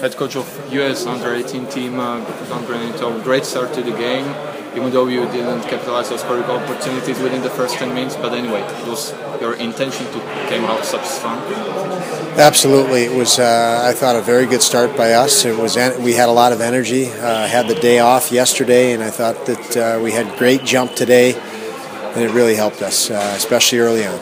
head coach of US under-18 team, Don Granito. Great start to the game, even though you didn't capitalize on scoring opportunities within the first 10 minutes. But anyway, it was your intention to came out such strong. Absolutely, it was. I thought a very good start by us. It was. We had a lot of energy. Had the day off yesterday, and I thought that we had great jump today, and it really helped us, especially early on.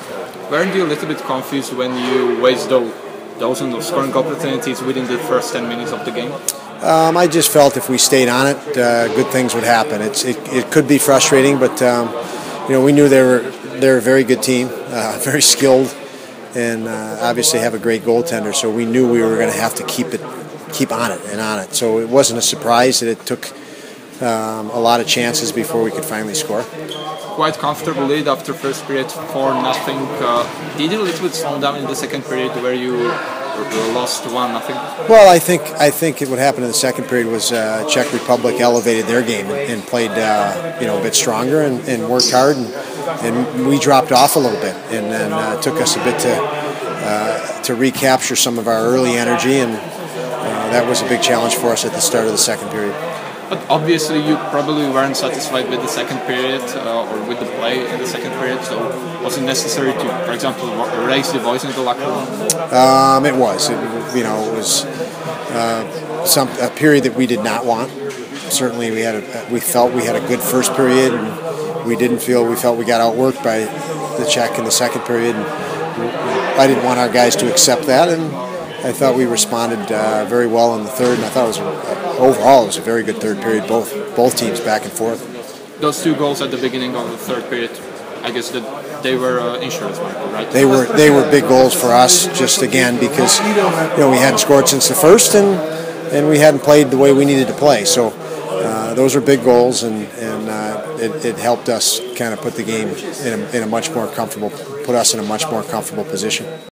Weren't you a little bit confused when you wasted dozens of scoring opportunities within the first 10 minutes of the game? I just felt if we stayed on it, good things would happen. It could be frustrating, but we knew they're a very good team, very skilled, and obviously have a great goaltender. So we knew we were going to have to keep on it. So it wasn't a surprise that it took a lot of chances before we could finally score. Quite comfortable lead after first period, 4-0. Did you a little bit slow down in the second period where you lost 1-0? Well, I think what happened in the second period was Czech Republic elevated their game and played a bit stronger and worked hard, and we dropped off a little bit, and then it took us a bit to recapture some of our early energy, and that was a big challenge for us at the start of the second period. But obviously you probably weren't satisfied with the second period or with the play in the second period, so was it necessary to, for example, raise the voice in the locker room? It was. It was a period that we did not want. Certainly we felt we had a good first period, and we felt we got outworked by the Czech in the second period, and I didn't want our guys to accept that, and I thought we responded very well in the third, and I thought overall it was a very good third period, both teams back and forth. Those two goals at the beginning of the third period, I guess that they were insurance money, right? They were big goals for us, just again because we hadn't scored since the first, and we hadn't played the way we needed to play. So those were big goals, and it helped us kind of put the game put us in a much more comfortable position.